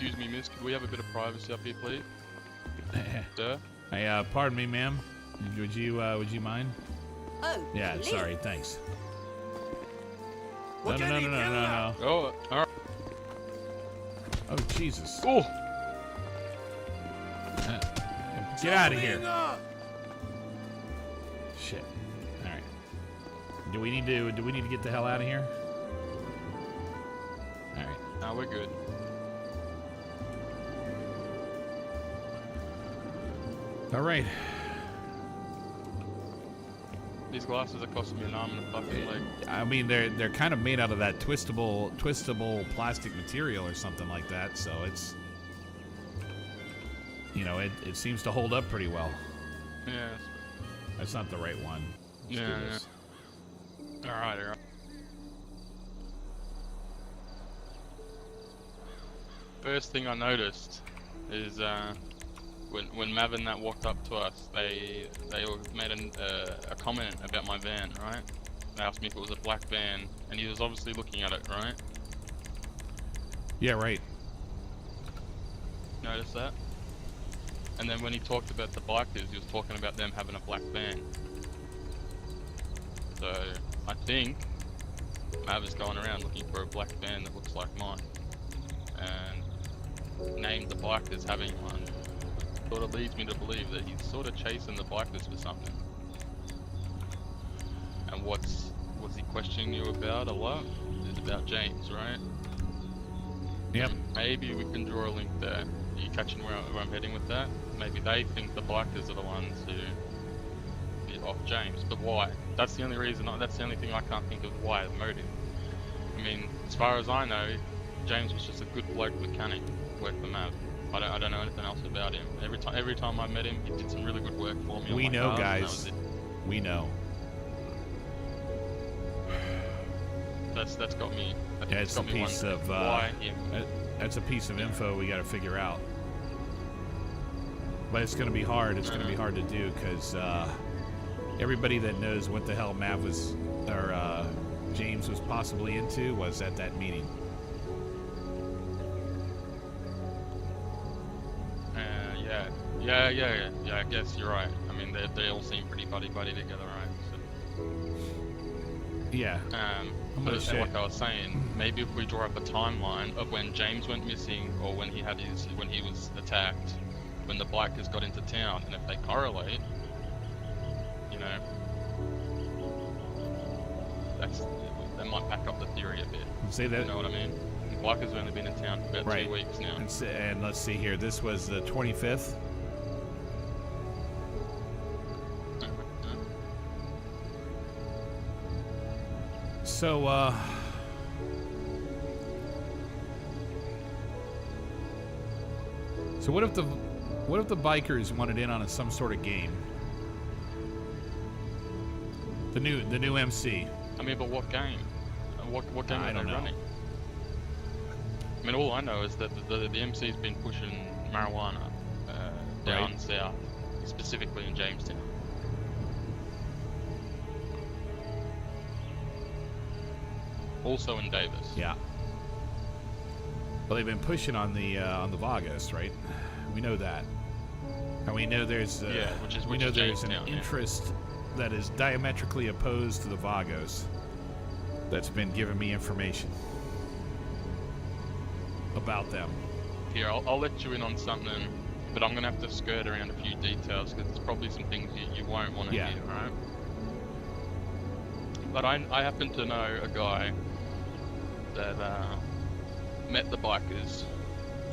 Excuse me, miss, could we have a bit of privacy up here, please? Sir? Hey, pardon me, ma'am. Would you mind? Oh, Yeah, please. sorry, thanks. What can you do? No. Oh, alright. Oh, Jesus. Oh! Get out of here. Moving up. Shit. All right. Do we need to get the hell out of here? All right. No, we're good. All right. These glasses are costing me an arm and a fucking leg. I mean, they're kind of made out of that twistable plastic material or something like that, so it's, you know, it seems to hold up pretty well. Yeah. That's not the right one. Let's do this. Alright. First thing I noticed is when Mav and that walked up to us, they made a comment about my van, right? They asked me if it was a black van, and he was obviously looking at it, right? Yeah, right. Notice that? And then when he talked about the bikers, he was talking about them having a black van. So I think Mav is going around looking for a black van that looks like mine, and named the bikers having one. Sort of leads me to believe that he's sort of chasing the bikers for something. And what's he questioning you about a lot? Is about James, right? Yep. Maybe we can draw a link there. Are you catching where I'm heading with that? Maybe they think the bikers are the ones who get off James, but why? That's the only reason. That's the only thing I can't think of why the motive. I mean, as far as I know, James was just a good bloke mechanic, worked for Mav. I don't know anything else about him. Every time I met him, he did some really good work for me. We know, guys. We know. That's got me. Yeah, it's a piece of why him. That's a piece of info we got to figure out. But it's going to be hard. It's going to be hard to do because everybody that knows what the hell Mav was or James was possibly into was at that meeting. Yeah. I guess you're right. I mean, they all seem pretty buddy together, right? So. Yeah. But like I was saying, maybe if we draw up a timeline of when James went missing, or when he was attacked, when the bikers got into town, and if they correlate, you know, that might back up the theory a bit. Say that. You know what I mean? The bikers have only been in town for about 2 weeks now. And let's see here. This was the 25th. So, so what if the bikers wanted in on some sort of game? The new MC. I mean, but what game? What game are they running? I mean, all I know is that the MC's been pushing marijuana down south, specifically in Jamestown. Also in Davis. Yeah. Well, they've been pushing on the Vagos, right? We know that, and we know there's there's an interest that is diametrically opposed to the Vagos that's been giving me information about them. Here, I'll let you in on something, but I'm gonna have to skirt around a few details because there's probably some things you won't want to hear, right? But I happen to know a guy that met the bikers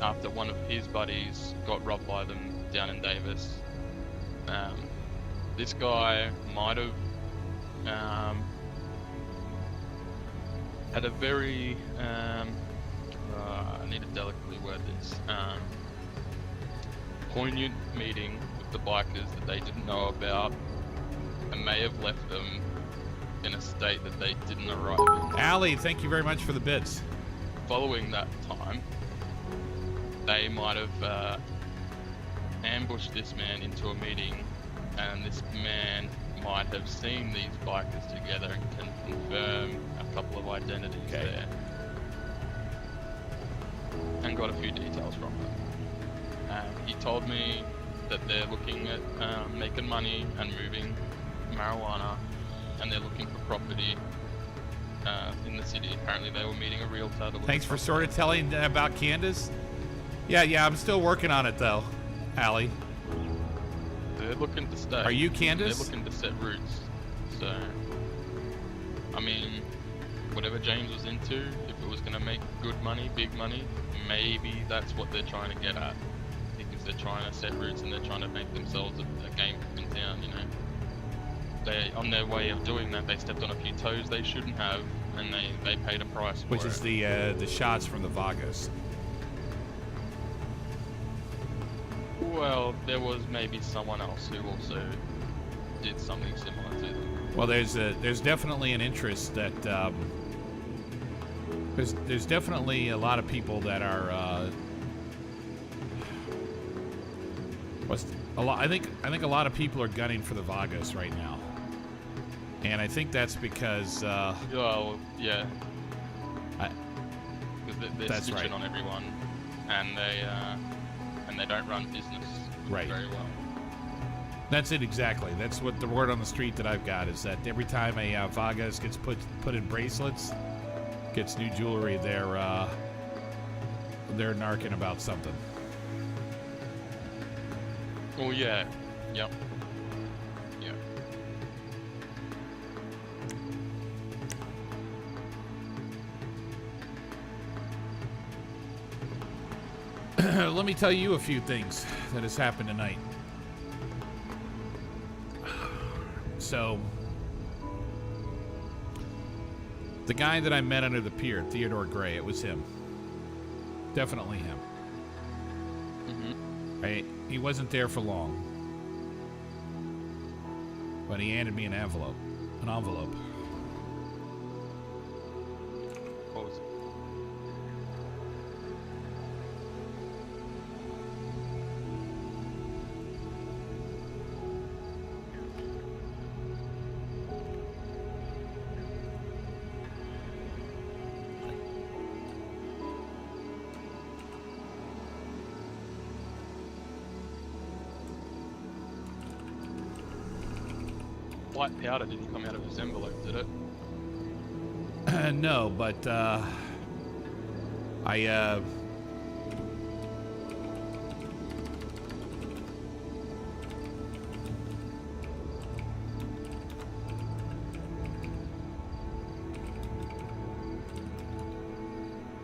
after one of his buddies got robbed by them down in Davis. This guy might have had a very I need to delicately word this, poignant meeting with the bikers that they didn't know about, and may have left them in a state that they didn't arrive in. Allie, thank you very much for the bits. Following that time, they might have ambushed this man into a meeting, and this man might have seen these bikers together and can confirm a couple of identities there. and got a few details from him. He told me that they're looking at making money and moving marijuana, and they're looking for property in the city. Apparently they were meeting a realtor. Thanks for sort of telling about Candace. Yeah, I'm still working on it though, Allie. They're looking to stay. Are you Candace? They're looking to set roots. So, I mean, whatever James was into, if it was going to make good money, big money, maybe that's what they're trying to get at. Because they're trying to set roots and they're trying to make themselves a game in town, you know. They, on their way of doing that, they stepped on a few toes they shouldn't have, and they paid a price for it. Which is the shots from the Vargas. Well, there was maybe someone else who also did something similar to them. Well, there's definitely an interest that there's definitely a lot of people that are I think a lot of people are gunning for the Vargas right now, and I think that's because well, yeah, because they're that's snitching right. on everyone, and they don't run business right. very well. That's it exactly. That's what the word on the street that I've got is that every time a Vargas gets put in bracelets, gets new jewelry, they're narking about something. Oh yeah, yep, yeah. Let me tell you a few things that has happened tonight. So, the guy that I met under the pier, Theodore Gray, it was him. Definitely him. Right? He wasn't there for long. But he handed me an envelope. An envelope. What was it? White powder didn't come out of his envelope, did it? No, but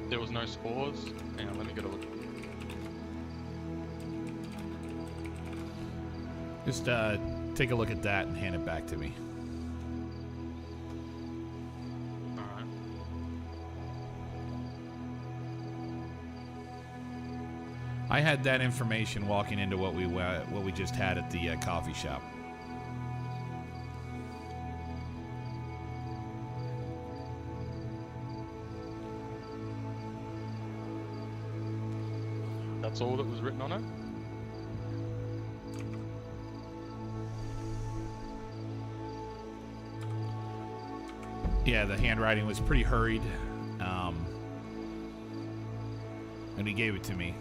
There was no spores. Hang on, let me get a look. just take a look at that and hand it back to me. Alright. I had that information walking into what we just had at the coffee shop. That's all that was written on it? Yeah, the handwriting was pretty hurried, and he gave it to me.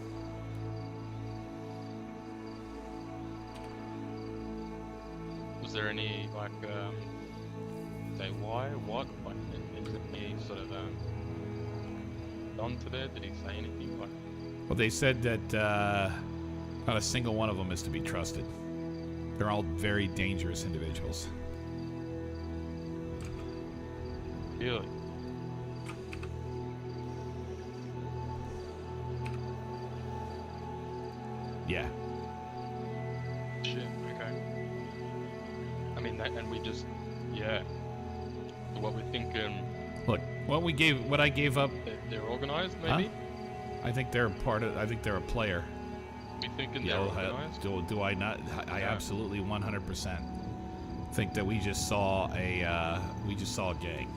Was there any, like, say why, what? Like, is it any sort of, done to there? Did he say anything? Like, Well, they said that not a single one of them is to be trusted. They're all very dangerous individuals. really? Yeah. Shit, okay. I mean, that, and we just, yeah. So what we're thinking, Look, what I gave up. they're organized, maybe? Huh? I think they're I think they're a player. We thinking Yeah, they're organized? do I not? I Yeah. absolutely 100% think that we just saw a gang.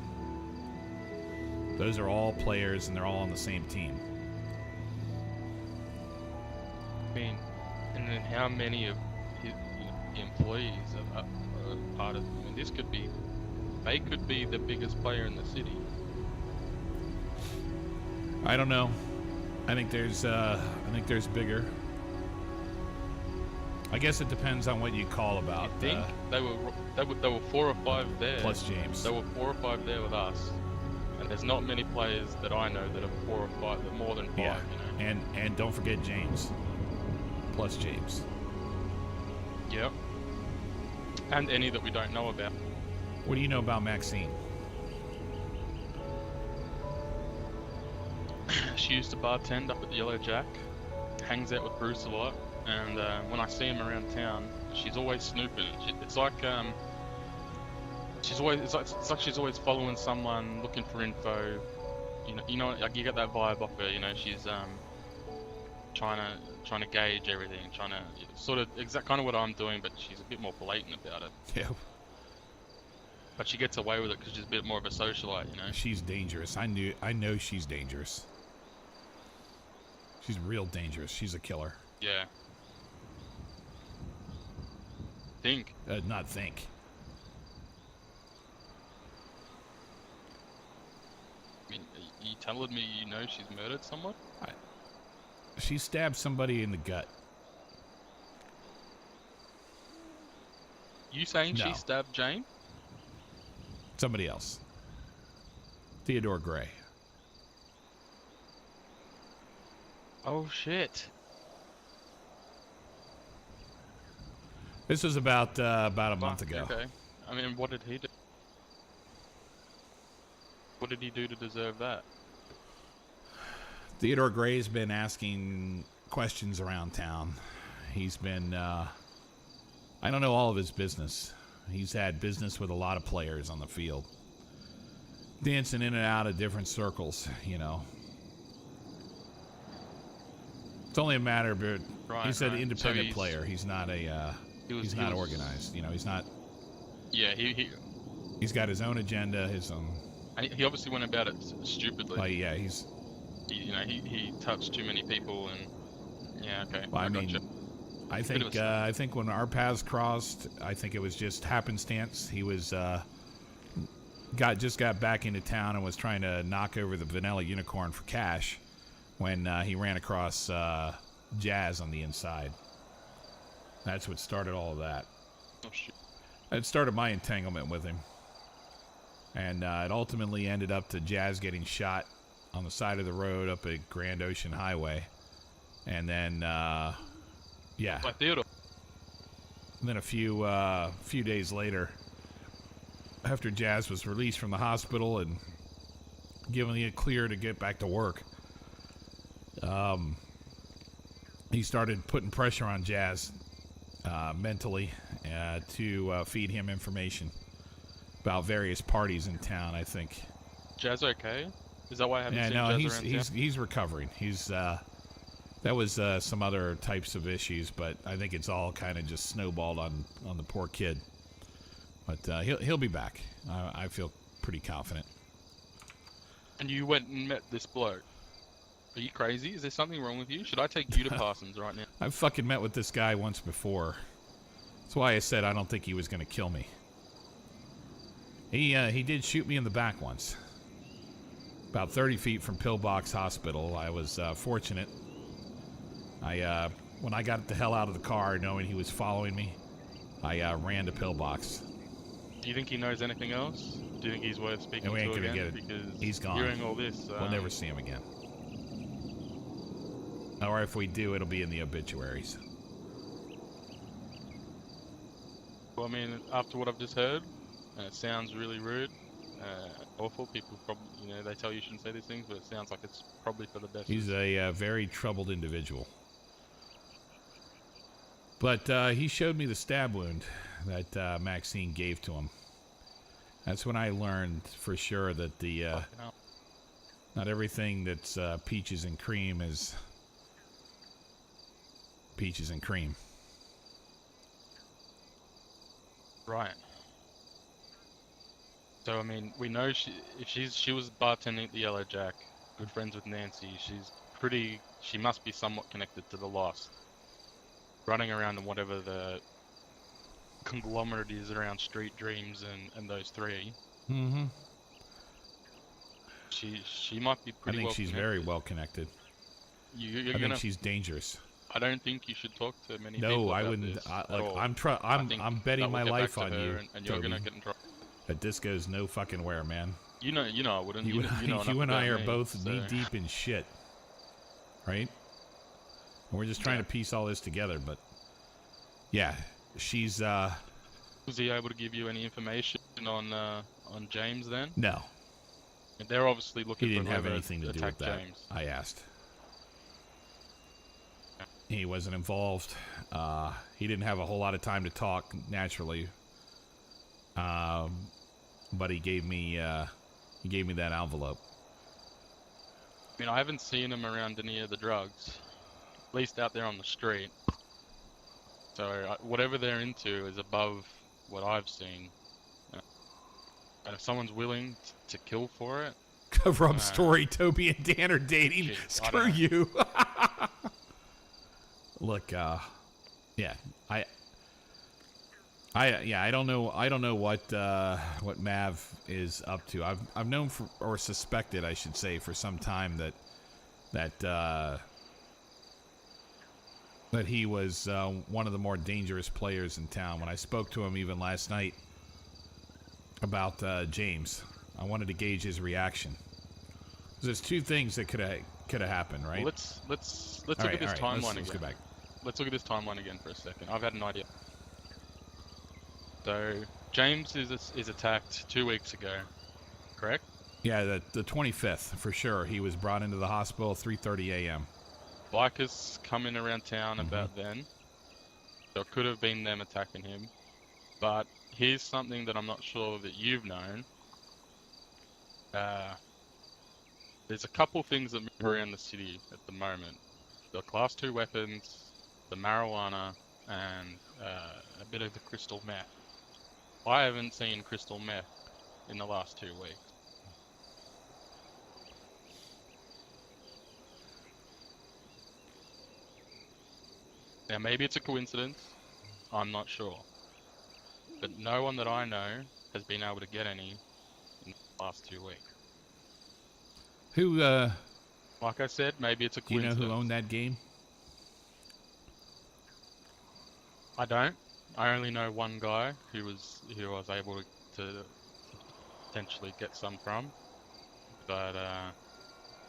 Those are all players, and they're all on the same team. I mean, and then how many of his, the employees are part of? I mean, they could be the biggest player in the city. I don't know. I think there's bigger. I guess it depends on what you call about. I think they were 4 or 5 there. Plus James. They were 4 or 5 there with us, and there's not many players that I know that are 4 or 5. That more than 5. Yeah. You know? And don't forget James. Plus James. Yep. And any that we don't know about. What do you know about Maxine? She used to bartend up at the Yellow Jack. Hangs out with Bruce a lot. And when I see him around town, she's always snooping. It's like she's always following someone, looking for info. You know, like you get that vibe off her. You know, she's trying to gauge everything, trying to sort of exact kind of what I'm doing, but she's a bit more blatant about it. Yeah. But she gets away with it because she's a bit more of a socialite. You know. She's dangerous. I know she's dangerous. She's real dangerous. She's a killer. Yeah. Think. Not think. I mean, are you telling me you know she's murdered someone? She stabbed somebody in the gut. You saying No. she stabbed Jane? Somebody else. Theodore Gray. Oh shit. This was about a month ago. Okay. I mean, what did he do? What did he do to deserve that? Theodore Gray's been asking questions around town. He's been, I don't know all of his business. He's had business with a lot of players on the field. Dancing in and out of different circles, you know. It's only a matter, but he's an independent player. He's not a, he's not organized. You know, he's not. Yeah, he's got his own agenda, his own. He obviously went about it stupidly. Like, yeah, he touched too many people, and yeah, okay. Well, I think when our paths crossed, I think it was just happenstance. He was just got back into town and was trying to knock over the vanilla unicorn for cash when he ran across Jazz on the inside. That's what started all of that. Oh shit! It started my entanglement with him, and it ultimately ended up to Jazz getting shot on the side of the road up at Grand Ocean Highway, and then yeah. By Theodore. And then a few days later, after Jazz was released from the hospital and given the clear to get back to work, he started putting pressure on Jazz mentally to feed him information about various parties in town. I think. Jazz okay? Is that why I haven't seen Jazz around town? He's recovering. That was some other types of issues, but I think it's all kind of just snowballed on the poor kid. But he'll be back. I feel pretty confident. And you went and met this bloke. Are you crazy? Is there something wrong with you? Should I take you to Parsons right now? I've fucking met with this guy once before. That's why I said I don't think he was going to kill me. He did shoot me in the back once. About 30 feet from Pillbox Hospital. I was fortunate. When I got the hell out of the car, knowing he was following me, I ran to Pillbox. Do you think he knows anything else? Do you think he's worth speaking and we ain't to gonna again? Get it. Because he's gone. Hearing all this, we'll never see him again. Or if we do, it'll be in the obituaries. Well, I mean, after what I've just heard, and it sounds really rude, awful. People probably, they tell you shouldn't say these things, but it sounds like it's probably for the best. He's a very troubled individual. But he showed me the stab wound that Maxine gave to him. That's when I learned for sure that not everything that's peaches and cream is peaches and cream. Right. So I mean, we know she was bartending at the Yellow Jack, good friends with Nancy. She must be somewhat connected to the lost. Running around in whatever the conglomerate is around Street Dreams and those three. Mm-hmm. She might be pretty. I think well she's connected. very well connected. you're I gonna. think she's dangerous. I don't think you should talk to many no, people about I wouldn't. this Like, at all. I'm betting my life on you, and you're Toby, gonna get in trouble. that this goes no fucking where, man. You know, I wouldn't. You, you and I are both so. knee deep in shit, right? And we're just trying to piece all this together, but yeah, she's. Was he able to give you any information on James then? No. And they're obviously looking. He didn't for have anything to do with that. James. I asked. He wasn't involved. He didn't have a whole lot of time to talk, naturally. But he gave me that envelope. I mean, I haven't seen him around any of the drugs, at least out there on the street. So whatever they're into is above what I've seen. And if someone's willing to kill for it, cover up story. Toby and Dan are dating. Shit, Screw you. Look, yeah, I don't know what Mav is up to. I've known or suspected, I should say, for some time that he was one of the more dangerous players in town. When I spoke to him even last night about James, I wanted to gauge his reaction. There's two things that could have happened, right? Well, let's look at this timeline again. Let's go back. Let's look at this timeline again for a second. I've had an idea. So James is attacked 2 weeks ago, correct? Yeah, the 25th for sure. He was brought into the hospital 3:30 a.m. Bikers coming around town about then. So it could have been them attacking him. But here's something that I'm not sure that you've known. There's a couple things that move around the city at the moment. The Class 2 weapons, the marijuana, and a bit of the crystal meth. I haven't seen crystal meth in the last 2 weeks. Now maybe it's a coincidence, I'm not sure. But no one that I know has been able to get any in the last 2 weeks. Who, like I said, maybe it's a do you coincidence. know who owned that game? I don't. I only know one guy who was able to potentially get some from. But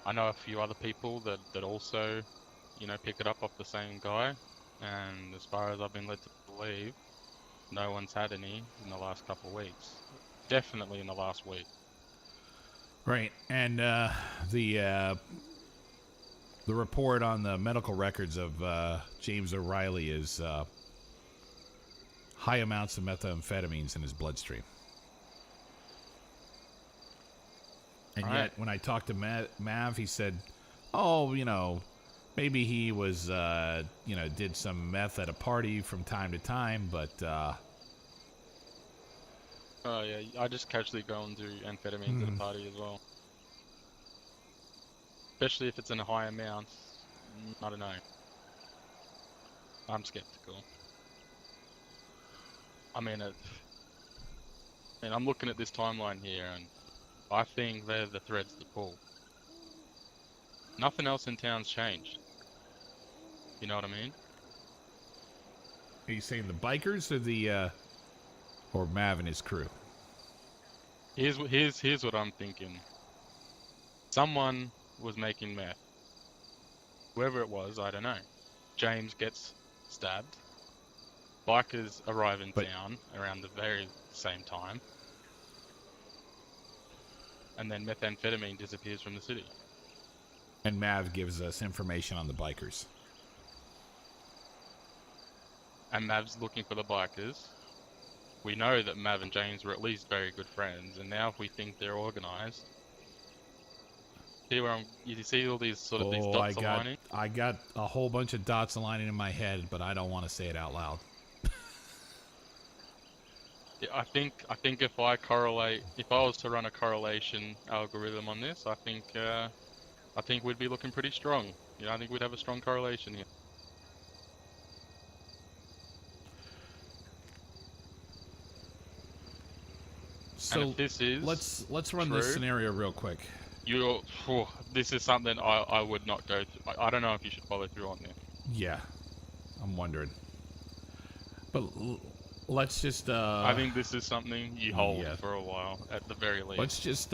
I know a few other people that also, pick it up off the same guy. And as far as I've been led to believe, no one's had any in the last couple of weeks. Definitely in the last week. Right, and the report on the medical records of James O'Reilly is high amounts of methamphetamines in his bloodstream. And yet, when I talked to Mav, he said, "Oh, maybe he was, did some meth at a party from time to time, but." Oh yeah, I just casually go and do amphetamines at a party as well. Especially if it's in a high amount. I don't know. I'm skeptical. I mean, I'm looking at this timeline here, and I think they're the threads to pull. Nothing else in town's changed. You know what I mean? Are you saying the bikers or Mav and his crew? Here's what I'm thinking. Someone was making meth. Whoever it was, I don't know. James gets stabbed. Bikers arrive in town around the very same time. And then methamphetamine disappears from the city. And Mav gives us information on the bikers. And Mav's looking for the bikers. We know that Mav and James were at least very good friends, and now if we think they're organized, you see all these these dots aligning? I got a whole bunch of dots aligning in my head, but I don't want to say it out loud. Yeah, I think if I was to run a correlation algorithm on this, I think we'd be looking pretty strong. I think we'd have a strong correlation here. So this is let's run this scenario real quick. This is something I would not go through. I don't know if you should follow through on this. Yeah, I'm wondering. But let's just. I think this is something you hold for a while, at the very least. Let's just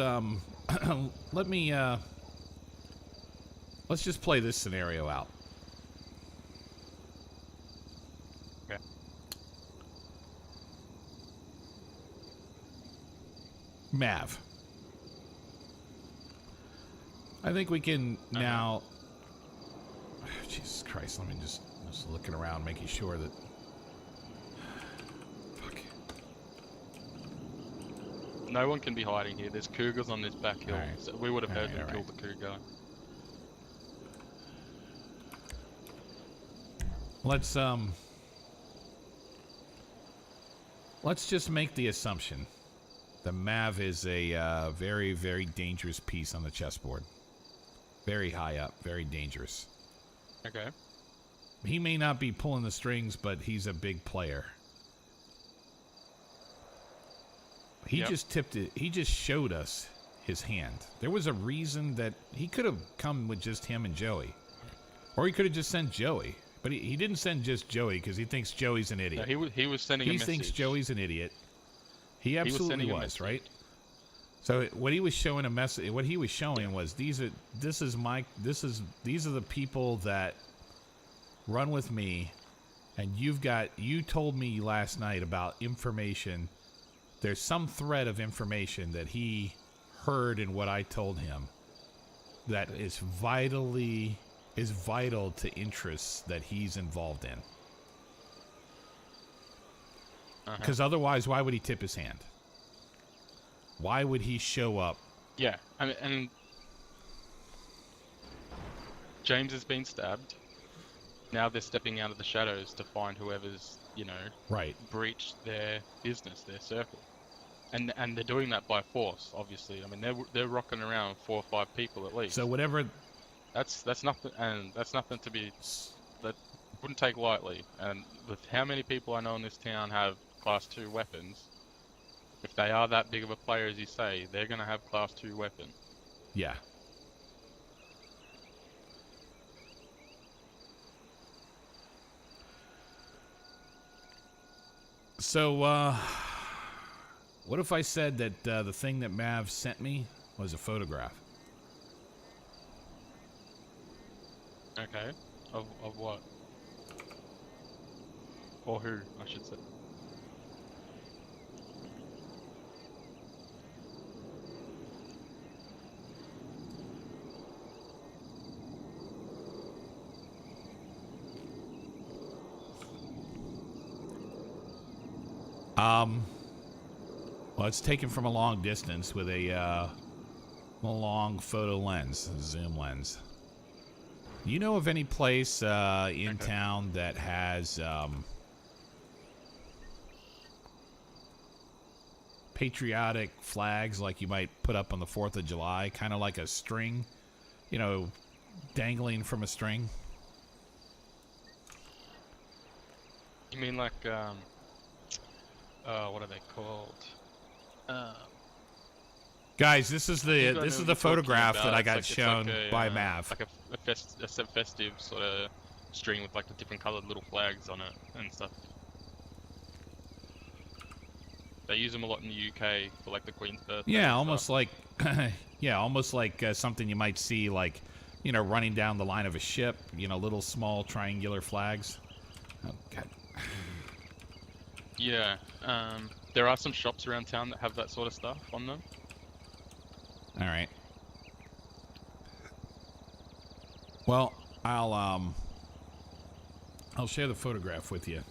let's just play this scenario out. Okay. Mav. I think we can now. Jesus Christ! Let me just looking around, making sure that. Fuck. No one can be hiding here. There's cougars on this back hill, so we would have heard them kill the cougar. Let's just make the assumption that Mav is a very, very dangerous piece on the chessboard. Very high up, very dangerous. Okay. He may not be pulling the strings, but he's a big player. He just tipped it. He just showed us his hand. There was a reason that he could have come with just him and Joey. Or he could have just sent Joey. But he didn't send just Joey because he thinks Joey's an idiot. No, he was sending a message. He thinks Joey's an idiot. He absolutely was, right? So what he was showing a message. What he was showing was these are the people that run with me, and you told me last night about information. There's some thread of information that he heard in what I told him that is vital to interests that he's involved in. Because otherwise, why would he tip his hand? Why would he show up? Yeah, and James has been stabbed. Now they're stepping out of the shadows to find whoever's, breached their business, their circle. And they're doing that by force, obviously. I mean, they're rocking around 4 or 5 people at least. So whatever. That's nothing, and that's nothing to be that wouldn't take lightly. And with how many people I know in this town have Class 2 weapons, if they are that big of a player as you say, they're going to have Class 2 weapons. Yeah. So, what if I said that the thing that Mav sent me was a photograph? Okay. Of what? Or who, I should say. Well, it's taken from a long distance with a long photo lens, a zoom lens. You know of any place in town that has patriotic flags like you might put up on the 4th of July, kind of like a string, dangling from a string? You mean like, what are they called? Guys, this is the photograph that I got shown by Mav. Like a festive sort of string with like the different coloured little flags on it and stuff. They use them a lot in the UK for like the Queen's birthday. Yeah, almost like, something you might see like, running down the line of a ship. Little small triangular flags. Oh God. Yeah, there are some shops around town that have that sort of stuff on them. All right. Well, I'll share the photograph with you,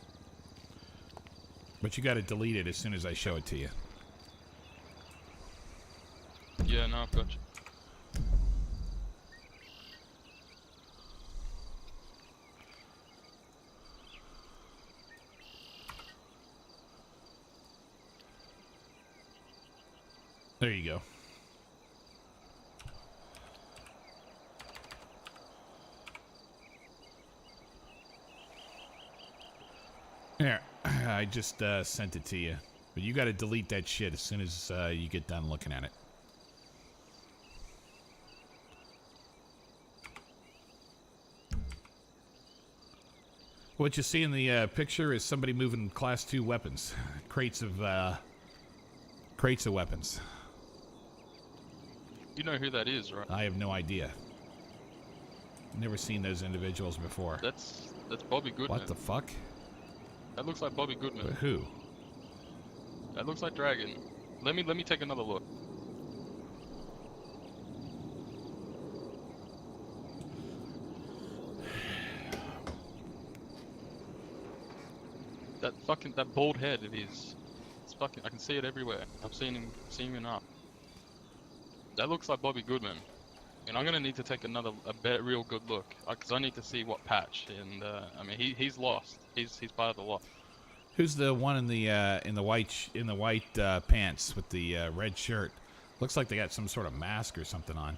but you got to delete it as soon as I show it to you. Yeah, no, I've got you. There you go. There, I just sent it to you. But you got to delete that shit as soon as you get done looking at it. What you see in the picture is somebody moving Class 2 weapons. Crates of weapons. You know who that is, right? I have no idea. Never seen those individuals before. That's Bobby Goodman. What the fuck? That looks like Bobby Goodman. But who? That looks like Dragon. Let me take another look. That bald head of his. It's fucking. I can see it everywhere. I've seen him up. That looks like Bobby Goodman. And I'm gonna need to take a real good look, because I need to see what patch. And I mean, he's lost. He's part of the lot. Who's the one in the white pants with the red shirt? Looks like they got some sort of mask or something on.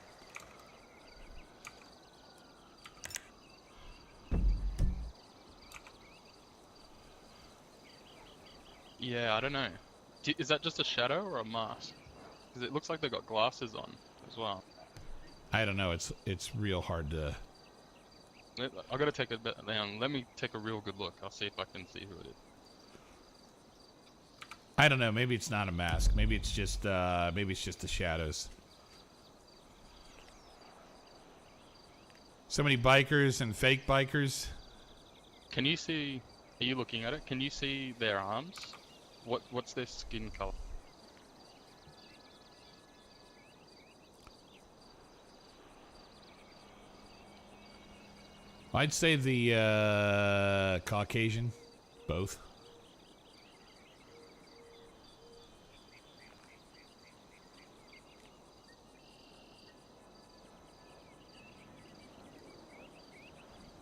Yeah, I don't know. Is that just a shadow or a mask? Because it looks like they got glasses on as well. I don't know. It's real hard to. I gotta take a bit down. Let me take a real good look. I'll see if I can see who it is. I don't know. Maybe it's not a mask. Maybe it's just the shadows. So many bikers and fake bikers. Can you see? Are you looking at it? Can you see their arms? What's their skin color? I'd say the Caucasian, both.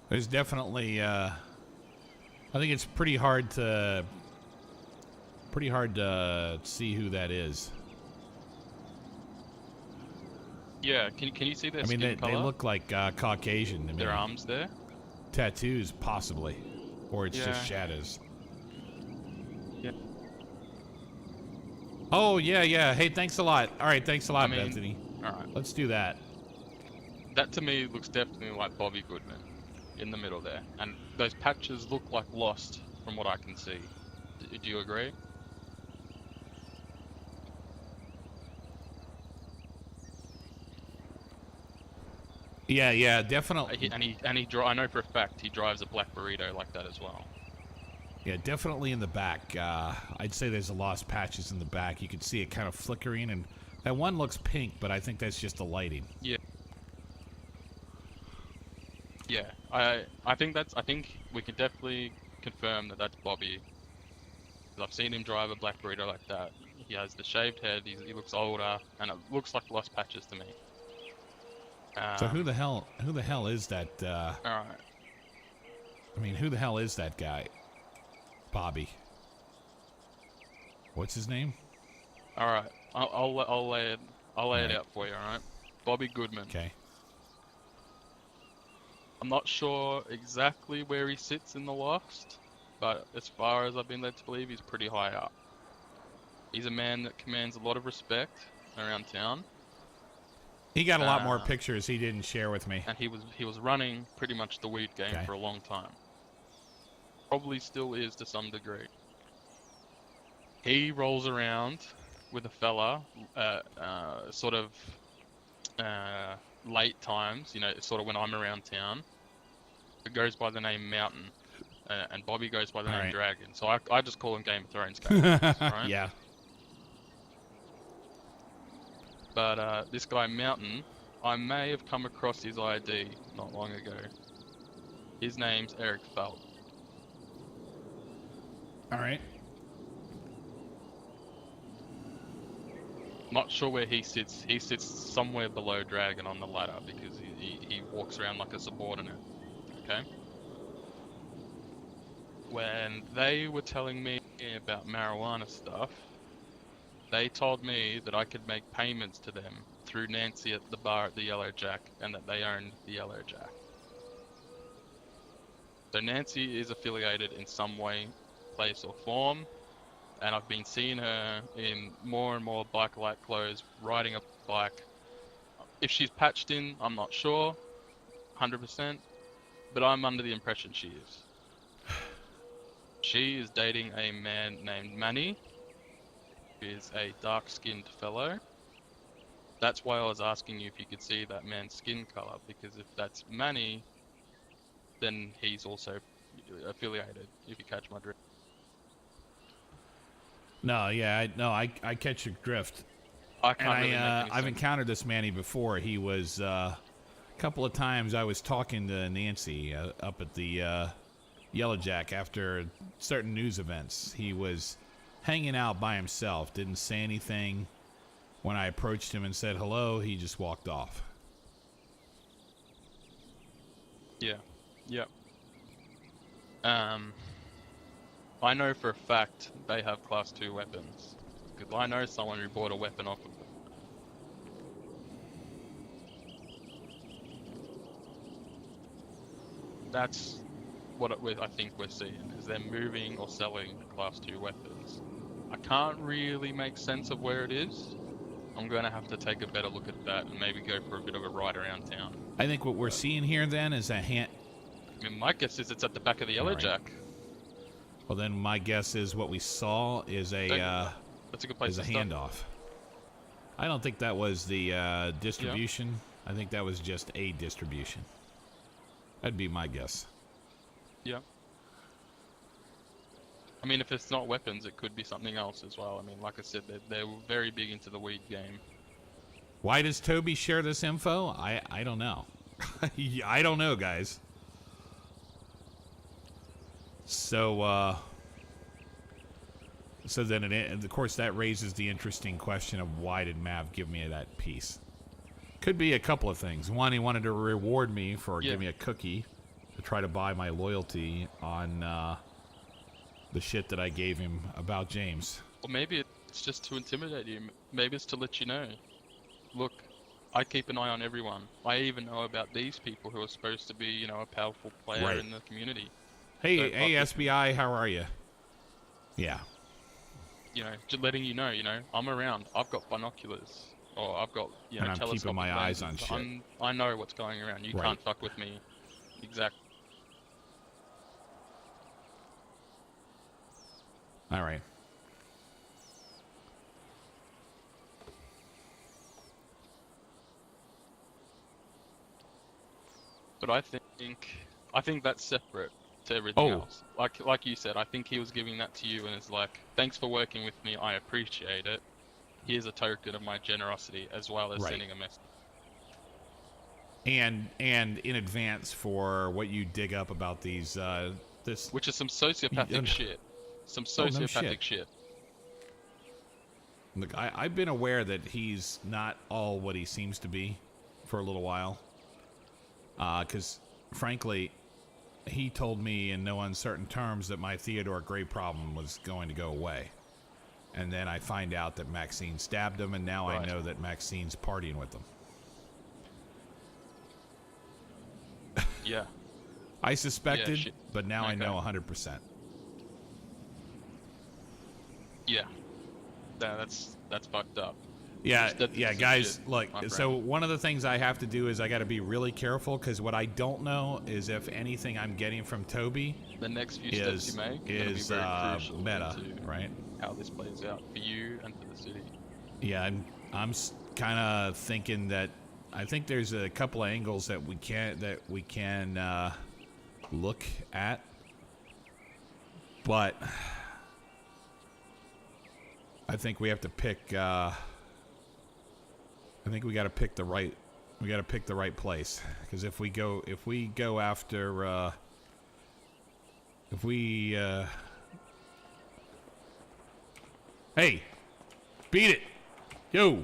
There's definitely, I think it's pretty hard to see who that is. Yeah, can you see their skin color? They look like Caucasian to me. Their arms there? Tattoos, possibly. Or it's just shadows. Yeah. Oh, yeah. Hey, thanks a lot. All right, thanks a lot, Bethany. All right. Let's do that. That to me looks definitely like Bobby Goodman in the middle there. And those patches look like Lost from what I can see. Do you agree? Yeah, definitely. I know for a fact he drives a black burrito like that as well. Yeah, definitely in the back. I'd say there's a lost patches in the back. You can see it kind of flickering, and that one looks pink, but I think that's just the lighting. Yeah. Yeah, I think we can definitely confirm that that's Bobby. I've seen him drive a black burrito like that. He has the shaved head. He looks older, and it looks like lost patches to me. So who the hell is that? All right. I mean, who the hell is that guy? Bobby. What's his name? All right. I'll lay it out for you. All right. Bobby Goodman. Okay. I'm not sure exactly where he sits in the Lost, but as far as I've been led to believe, he's pretty high up. He's a man that commands a lot of respect around town. He got a lot more pictures he didn't share with me. And he was running pretty much the weed game for a long time. Probably still is to some degree. He rolls around with a fella, sort of late times, sort of when I'm around town. It goes by the name Mountain, and Bobby goes by the name Dragon. So I just call him Game of Thrones characters, right? Yeah. But this guy Mountain, I may have come across his ID not long ago. His name's Eric Felt. All right. Not sure where he sits. He sits somewhere below Dragon on the ladder because he walks around like a subordinate. Okay? When they were telling me about marijuana stuff, they told me that I could make payments to them through Nancy at the bar at the Yellow Jack, and that they owned the Yellow Jack. So Nancy is affiliated in some way, place or form, and I've been seeing her in more and more bike-like clothes, riding a bike. If she's patched in, I'm not sure, 100%, but I'm under the impression she is. She is dating a man named Manny, who is a dark-skinned fellow. That's why I was asking you if you could see that man's skin color, because if that's Manny, then he's also affiliated, if you catch my drift. No, yeah, I catch your drift. I can't really make any I've sense. encountered this Manny before. He was, a couple of times I was talking to Nancy up at the Yellow Jack after certain news events. He was hanging out by himself, didn't say anything. When I approached him and said hello, he just walked off. Yeah. Yep. I know for a fact they have Class 2 weapons. Because I know someone who bought a weapon off of them. That's what I think we're seeing, is they're moving or selling Class 2 weapons. I can't really make sense of where it is. I'm going to have to take a better look at that and maybe go for a bit of a ride around town. I think what we're seeing here then is a hand... I mean, my guess is it's at the back of the Yellow Jack. Well, then my guess is what we saw is a that's a good place is a to start. handoff. I don't think that was the distribution. Yeah. I think that was just a distribution. That'd be my guess. Yeah. I mean, if it's not weapons, it could be something else as well. I mean, like I said, they're very big into the weed game. Why does Toby share this info? I don't know. I don't know, guys. So then, of course, that raises the interesting question of why did Mav give me that piece? Could be a couple of things. One, he wanted to reward me for giving me a cookie to try to buy my loyalty on the shit that I gave him about James. Or maybe it's just to intimidate you. Maybe it's to let you know. Look, I keep an eye on everyone. I even know about these people who are supposed to be, you know, a powerful player in the community. Hey, SBI, how are you? Yeah. You know, just letting you know, I'm around. I've got binoculars. Or I've got, you know, and I'm keeping my eyes on shit. I know what's going around. You can't fuck with me. Exactly. All right. But I think that's separate to everything else. Like you said, I think he was giving that to you and it's like, thanks for working with me, I appreciate it. Here's a token of my generosity, as well as sending a message. And in advance for what you dig up about these this, which is some sociopathic shit. Some sociopathic shit. Look, I've been aware that he's not all what he seems to be for a little while. Because, frankly, he told me in no uncertain terms that my Theodore Gray problem was going to go away. And then I find out that Maxine stabbed him, and now I know that Maxine's partying with him. Yeah. I suspected, but now I know 100%. Yeah. That's fucked up. Yeah, guys, look, so one of the things I have to do is I got to be really careful, because what I don't know is if anything I'm getting from Toby the next few steps you make is meta, right? How this plays out for you and for the city. Yeah, I'm kind of thinking that I think there's a couple of angles that we can look at, but I think we have to pick. I think we got to pick the right. We got to pick the right place, because if we go after, hey, beat it, yo.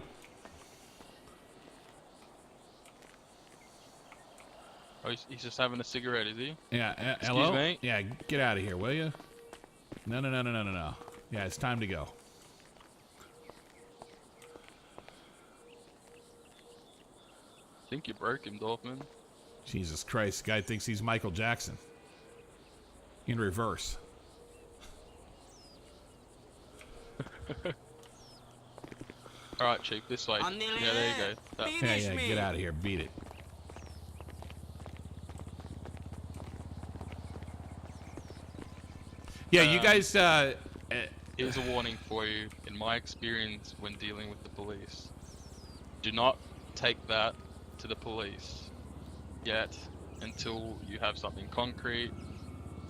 Oh, he's just having a cigarette, is he? Yeah. Excuse me? Yeah, get out of here, will you? No. Yeah, it's time to go. I think you broke him, Dorfman. Jesus Christ, the guy thinks he's Michael Jackson. In reverse. Alright, Chief, this way. Yeah, there you go. Yeah, get out of here. Beat it. Yeah, you guys. Here's a warning for you. In my experience, when dealing with the police, do not take that to the police yet until you have something concrete,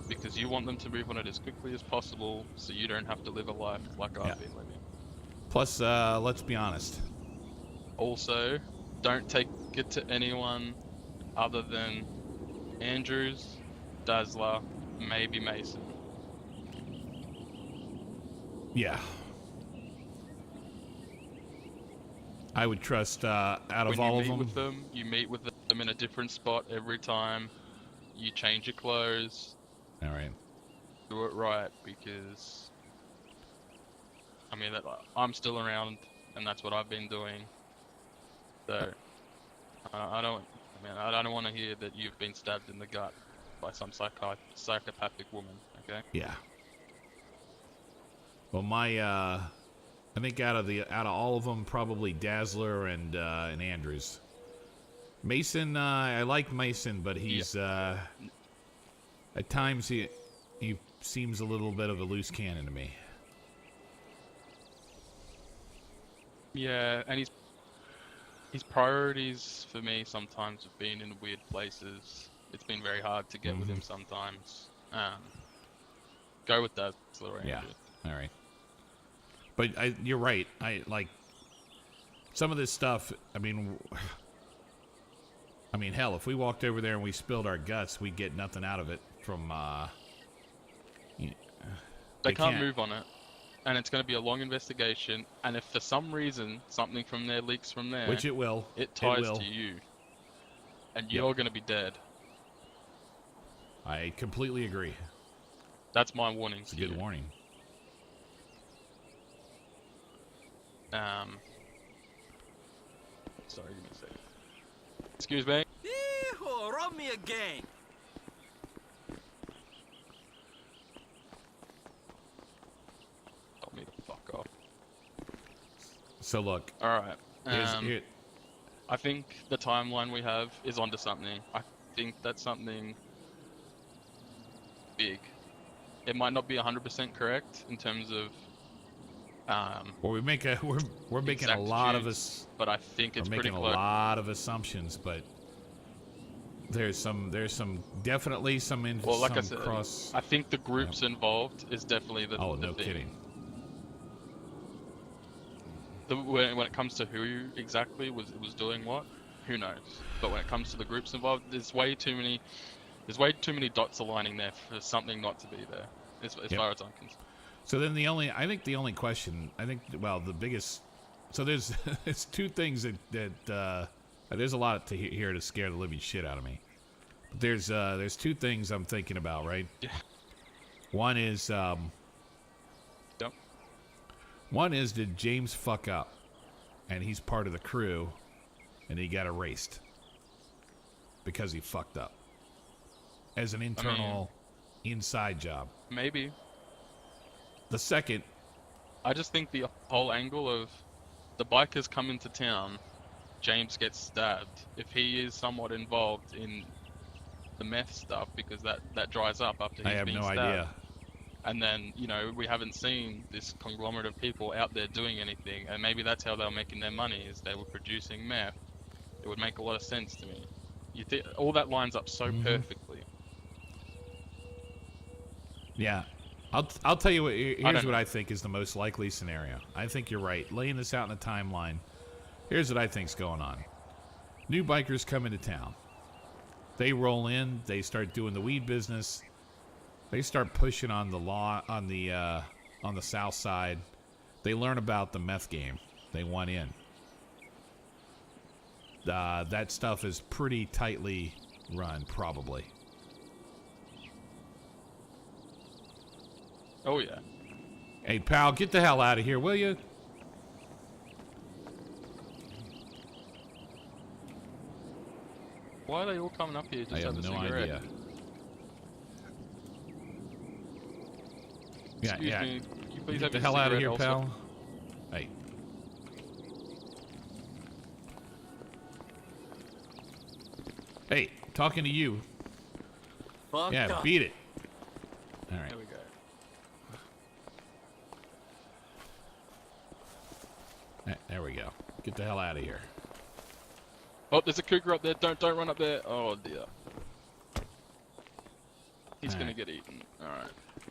because you want them to move on it as quickly as possible, so you don't have to live a life like I've been living. Plus, let's be honest. Also, don't take it to anyone other than Andrews, Dazzler, maybe Mason. Yeah. I would trust out of all of them. You meet with them in a different spot every time. You change your clothes. All right. Do it right, because I mean I'm still around, and that's what I've been doing. So I don't want to hear that you've been stabbed in the gut by some psychopathic woman. Okay. Yeah. Well, I think out of all of them, probably Dazzler and Andrews. Mason, I like Mason, but he's at times he seems a little bit of a loose cannon to me. Yeah, and his priorities for me sometimes have been in weird places. It's been very hard to get with him sometimes. Go with Dazzler. Yeah. All right. But you're right. I like some of this stuff. I mean, hell, if we walked over there and we spilled our guts, we'd get nothing out of it from. They can't move on it, and it's going to be a long investigation. And if for some reason something from there leaks from there, which it will, it ties to you, and you're going to be dead. I completely agree. That's my warning. It's a good warning. Sorry, give me a second. Excuse me? Yeehaw, rob me again! Tell me to fuck off. So look. Alright. I think the timeline we have is onto something. I think that's something big. It might not be 100% correct in terms of well, we're making a lot of us, but I think it's pretty close. We're making a lot of assumptions, but there's definitely some well, like I said, cross. I think the groups involved is definitely the no thing. Kidding. When it comes to who exactly was doing what, who knows? But when it comes to the groups involved, there's way too many dots aligning there for something not to be there, as far as I'm concerned. So then the only question, the biggest, so there's it's two things that there's a lot to here to scare the living shit out of me. But there's two things I'm thinking about, right? Yeah. One is Yep. One is, did James fuck up, and he's part of the crew, and he got erased because he fucked up as an internal inside job? Maybe. The second, I just think the whole angle of the bikers come into town, James gets stabbed. If he is somewhat involved in the meth stuff, because that dries up after he's being stabbed. I have no idea. And then, we haven't seen this conglomerate of people out there doing anything, and maybe that's how they were making their money, is they were producing meth. It would make a lot of sense to me. All that lines up so perfectly. Yeah. I'll tell you what. Here's what I think is the most likely scenario. I think you're right. Laying this out in a timeline. Here's what I think's going on. New bikers come into town. They roll in. They start doing the weed business. They start pushing on the law on the south side. They learn about the meth game. They want in. That stuff is pretty tightly run, probably. Oh, yeah. Hey, pal, get the hell out of here, will you? Why are they all coming up here just to have a cigarette? I have no idea. Excuse me. Can you please get have the your hell out of here, also? pal. Hey. Hey, talking to you. Fuck yeah, up. beat it. All right. There we go. Get the hell out of here. Oh, there's a cougar up there. Don't run up there. Oh dear. He's gonna get eaten. All right.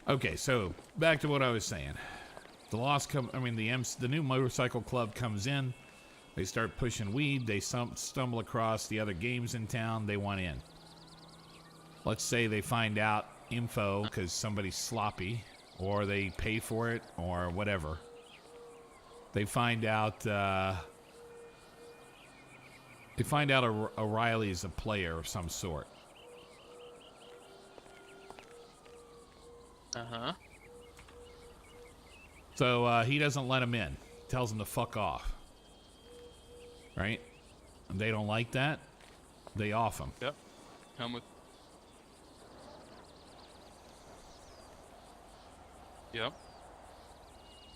Okay, so back to what I was saying. The new motorcycle club comes in. They start pushing weed. They stumble across the other games in town. They want in. Let's say they find out info because somebody's sloppy, or they pay for it, or whatever. They find out. O'Reilly's a player of some sort. Uh-huh. So he doesn't let him in. Tells him to fuck off. Right? And they don't like that. They off him. Yep. Come with. Yep.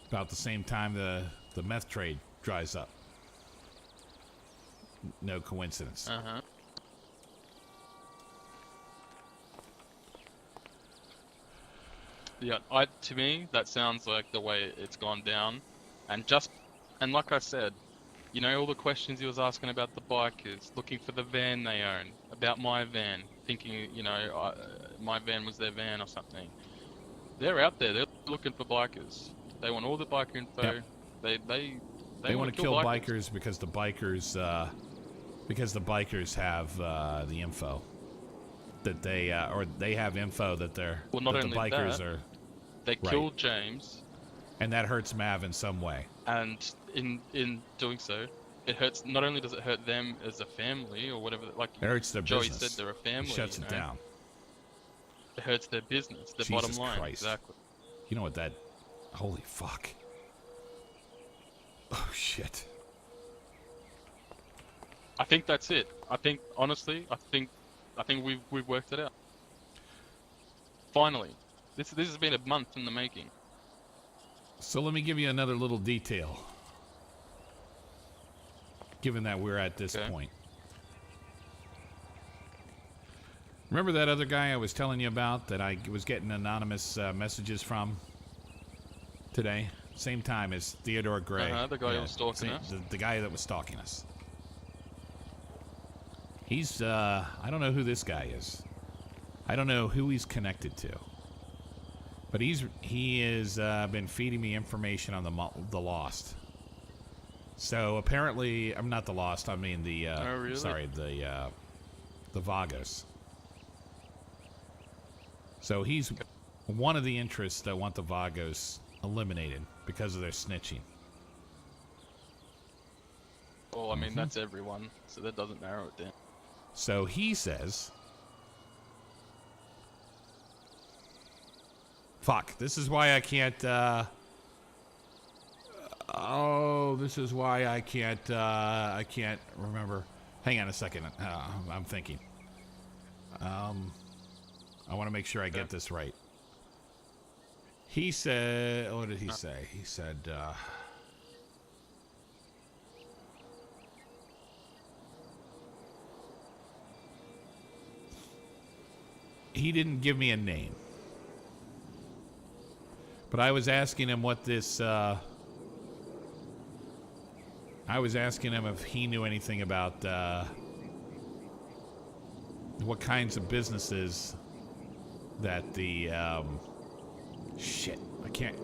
About the same time the meth trade dries up. No coincidence. Uh-huh. Yeah, to me, that sounds like the way it's gone down. And like I said, you know, all the questions he was asking about the bikers, looking for the van they own, about my van, thinking, you know, my van was their van or something. They're out there. They're looking for bikers. They want all the biker info. Yep. They want to kill bikers because the bikers have the info that they have info that they're well, not that only the bikers that, are. They killed James, and that hurts Mav in some way. And in doing so, it hurts. Not only does it hurt them as a family or whatever, like it hurts their Joey business. said, they're a family. It shuts it down. It hurts their business, their Jesus bottom line. Christ. Exactly. You know what that? Holy fuck! Oh shit! I think that's it. I think honestly, I think we've worked it out. Finally, this has been a month in the making. So let me give you another little detail. Given that we're at this point. Remember that other guy I was telling you about that I was getting anonymous messages from today? Same time as Theodore Gray. The guy who was stalking us? The guy that was stalking us. He's, I don't know who this guy is. I don't know who he's connected to. But he has been feeding me information on the Lost. So apparently, I'm not the Lost. I mean the really? Sorry, the Vagos. So he's one of the interests that want the Vagos eliminated because of their snitching. Well, I mean that's everyone, so that doesn't narrow it down. So he says, fuck, this is why I can't, this is why I can't remember. Hang on a second, I'm thinking. I want to make sure I get this right. He said, what did he say? He said, he didn't give me a name. But I was asking him what this, I was asking him if he knew anything about, what kinds of businesses that the, shit, I can't,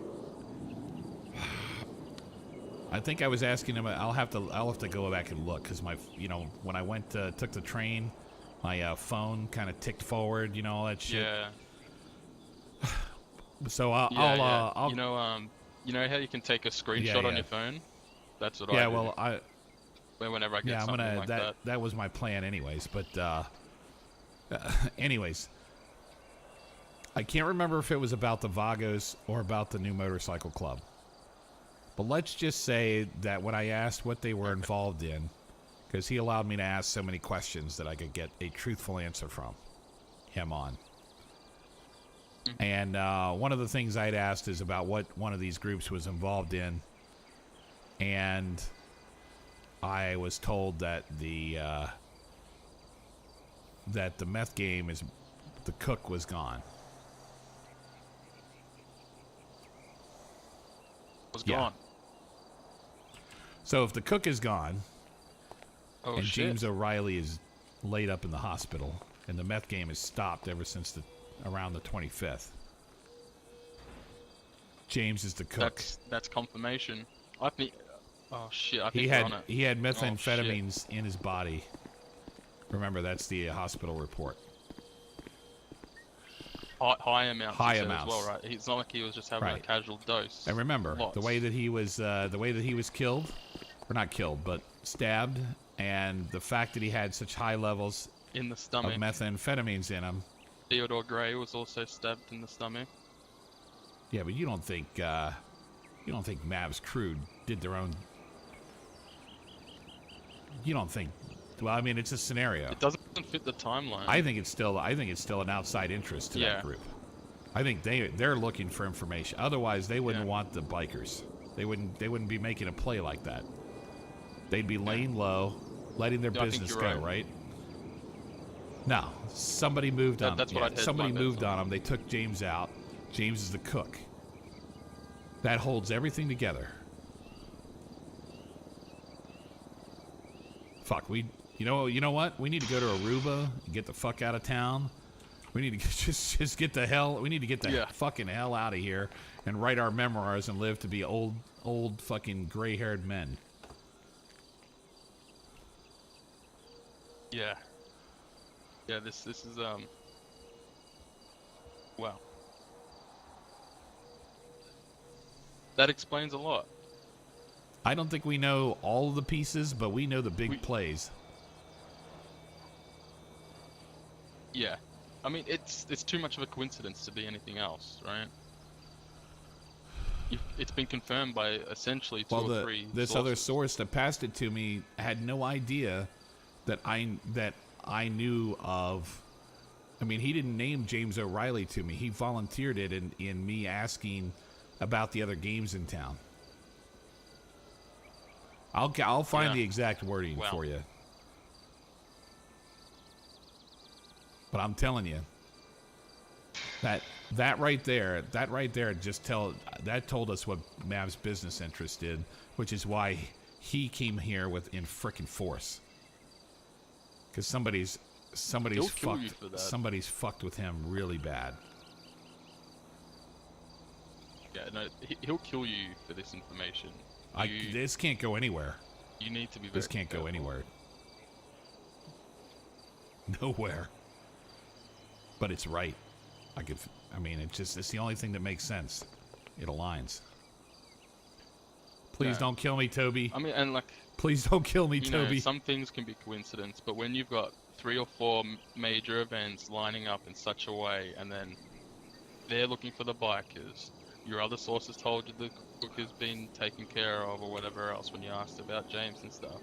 I think I was asking him, I'll have to go back and look, because when I went, took the train, my phone kind of ticked forward, all that shit. Yeah. So I'll you know how you can take a screenshot on your phone? That's what I do. Yeah, well, whenever I get something like that. That was my plan anyways, but anyways, I can't remember if it was about the Vagos or about the new motorcycle club. But let's just say that when I asked what they were involved in, because he allowed me to ask so many questions that I could get a truthful answer from him on. And one of the things I'd asked is about what one of these groups was involved in. And I was told that the meth game is, the cook was gone. Was gone. So if the cook is gone, Oh, and shit. James O'Reilly is laid up in the hospital, and the meth game has stopped ever since around the 25th. James is the cook. That's confirmation. I think. Oh shit! I think he had methamphetamines in his body. Remember, that's the hospital report. High amounts. High amounts as well, right? It's not like he was just having a casual dose. And remember, the way that he was killed, or not killed, but stabbed, and the fact that he had such high levels in the stomach of methamphetamines in him. Theodore Gray was also stabbed in the stomach. Yeah, but you don't think Mav's crew did their own? You don't think? Well, I mean, it's a scenario. It doesn't fit the timeline. I think it's still an outside interest to that group. I think they're looking for information. Otherwise, they wouldn't want the bikers. They wouldn't be making a play like that. They'd be laying low, letting their business go, right? No, somebody moved on. That's what I'd somebody moved on them. They took James out. James is the cook. That holds everything together. Fuck, you know what? We need to go to Aruba and get the fuck out of town. We need to just get the hell. We need to get the fucking hell out of here and write our memoirs and live to be old fucking gray-haired men. Yeah. Yeah. This is wow. That explains a lot. I don't think we know all of the pieces, but we know the big plays. Yeah. I mean, it's too much of a coincidence to be anything else, right? It's been confirmed by essentially two or three this sources. other source that passed it to me had no idea that I knew of. I mean, he didn't name James O'Reilly to me. He volunteered it in me asking about the other games in town. I'll find the exact wording for you. But I'm telling you, that right there told us what Mav's business interest did, which is why he came here in frickin' force. Because somebody's fucked with him really bad. Yeah, no, he'll kill you for this information. This can't go anywhere. You need to be. This can't go anywhere. Nowhere. But it's right. It's the only thing that makes sense. It aligns. Please don't kill me, Toby. I mean, and please don't kill me, you Toby. know, some things can be coincidence, but when you've got 3 or 4 major events lining up in such a way, and then they're looking for the bikers, your other sources told you the cook has been taken care of or whatever else when you asked about James and stuff.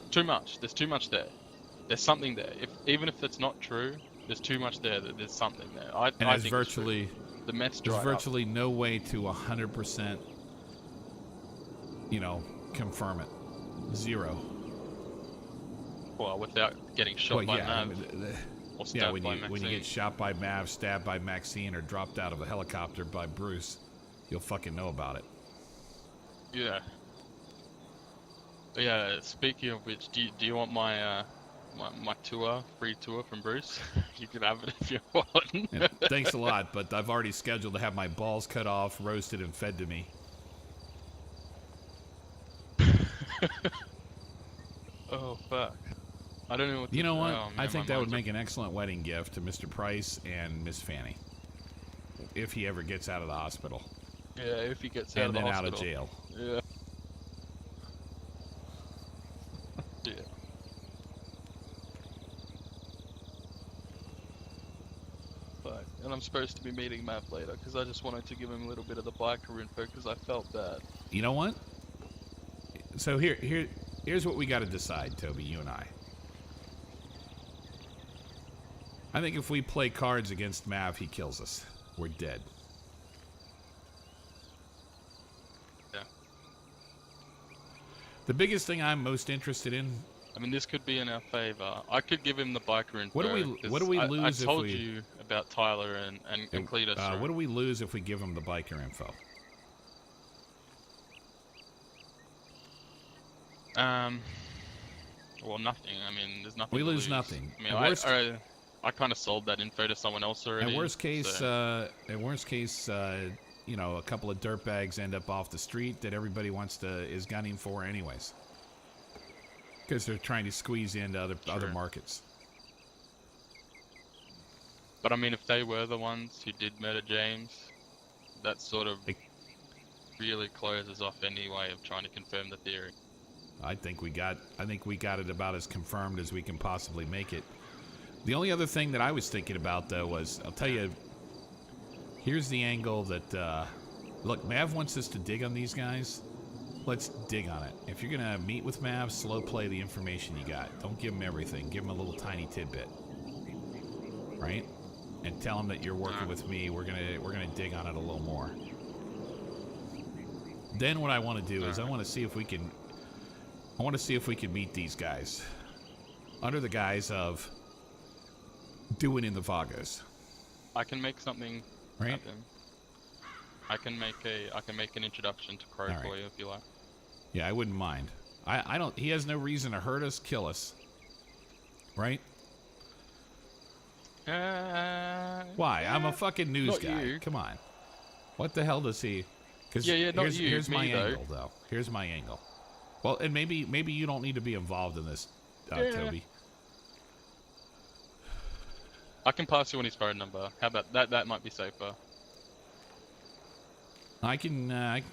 Too much. There's too much there. There's something there. Even if it's not true, there's too much there that there's something there. I think virtually the meth's there's virtually no way to 100%, confirm it. Zero. Well, without getting shot by Mav. Or stabbed by Maxine. When you get shot by Mav, stabbed by Maxine, or dropped out of a helicopter by Bruce, you'll fucking know about it. Yeah. Yeah. Speaking of which, do you want my free tour from Bruce? You can have it if you want. Yeah, thanks a lot, but I've already scheduled to have my balls cut off, roasted, and fed to me. Oh fuck. I don't know what. You know what? I think that would make an excellent wedding gift to Mr. Price and Miss Fanny, if he ever gets out of the hospital. Yeah, if he gets out of the hospital. And then out of jail. Yeah. Yeah. But, and I'm supposed to be meeting Mav later because I just wanted to give him a little bit of the biker info because I felt bad. You know what? So here's what we got to decide, Toby, you and I. I think if we play cards against Mav, he kills us. We're dead. Yeah. The biggest thing I'm most interested in. I mean, this could be in our favor. I could give him the biker info. What do we lose I told you about Tyler and Cletus. What do we lose if we give him the biker info? Well, nothing. I mean, there's nothing. We to lose nothing. I mean, I kind of sold that info to someone else already. In worst case, you know, a couple of dirtbags end up off the street that everybody is gunning for anyways, because they're trying to squeeze into other markets. But I mean, if they were the ones who did murder James, that sort of really closes off any way of trying to confirm the theory. I think we got it about as confirmed as we can possibly make it. The only other thing that I was thinking about, though, was, I'll tell you, here's the angle that, look, Mav wants us to dig on these guys. Let's dig on it. If you're going to meet with Mav, slow play the information you got. Don't give him everything. Give him a little tiny tidbit. Right? And tell him that you're working with me. We're gonna dig on it a little more. Then what I want to do is I want to see if we can meet these guys under the guise of doing in the Vagos. I can make something happen. I can make an introduction to Crow for you if you like. Yeah, I wouldn't mind. I don't. He has no reason to hurt us, kill us. Right? Why? I'm a fucking news guy. You. Come on. What the hell does he? Because here's my angle, though. Here's my angle. Well, and maybe you don't need to be involved in this, Toby. I can pass you on his phone number. How about that? That might be safer. I can.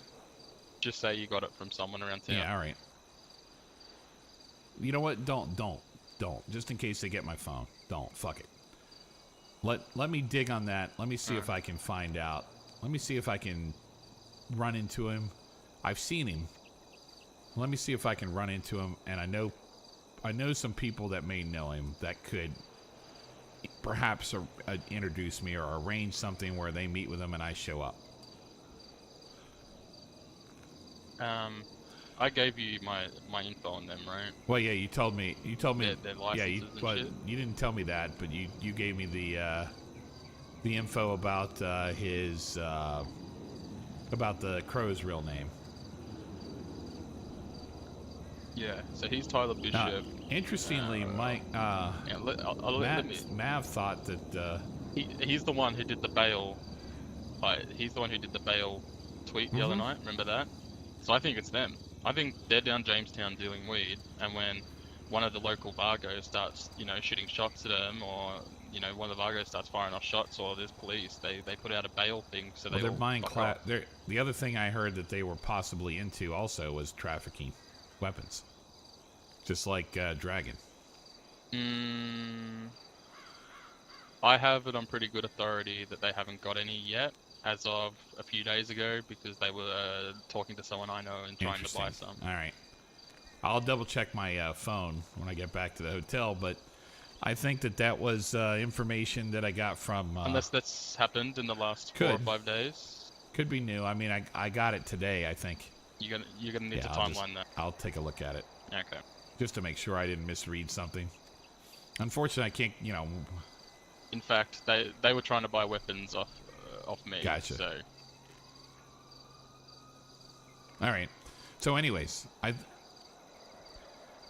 Just say you got it from someone around town. Yeah, all right. You know what? Don't. Just in case they get my phone. Don't. Fuck it. Let me dig on that. Let me see if I can find out. Let me see if I can run into him. I've seen him. Let me see if I can run into him, and I know some people that may know him that could perhaps introduce me or arrange something where they meet with him and I show up. I gave you my info on them, right? Well, yeah, you told me. Their licenses and shit. You didn't tell me that, but you gave me the info about about the Crow's real name. Yeah, so he's Tyler Bishop. Interestingly, Mike, Mav thought that he's the one who did the bail. He's the one who did the bail tweet the other night. Remember that? So I think it's them. I think they're down Jamestown dealing weed, and when one of the local Vagos starts, shooting shots at them, or one of the Vagos starts firing off shots, or there's police, they put out a bail thing. So they're buying the other thing I heard that they were possibly into also was trafficking weapons, just like Dragon. I have it on pretty good authority that they haven't got any yet, as of a few days ago, because they were talking to someone I know and trying to buy some. All right. I'll double check my phone when I get back to the hotel, but I think that was information that I got from... Unless that's happened in the last 4 or 5 days? Could be new. I mean, I got it today, I think. You're gonna need to timeline that. I'll take a look at it. Okay. Just to make sure I didn't misread something. Unfortunately, I can't, In fact, they were trying to buy weapons off me. Gotcha. So. All right. So, anyways,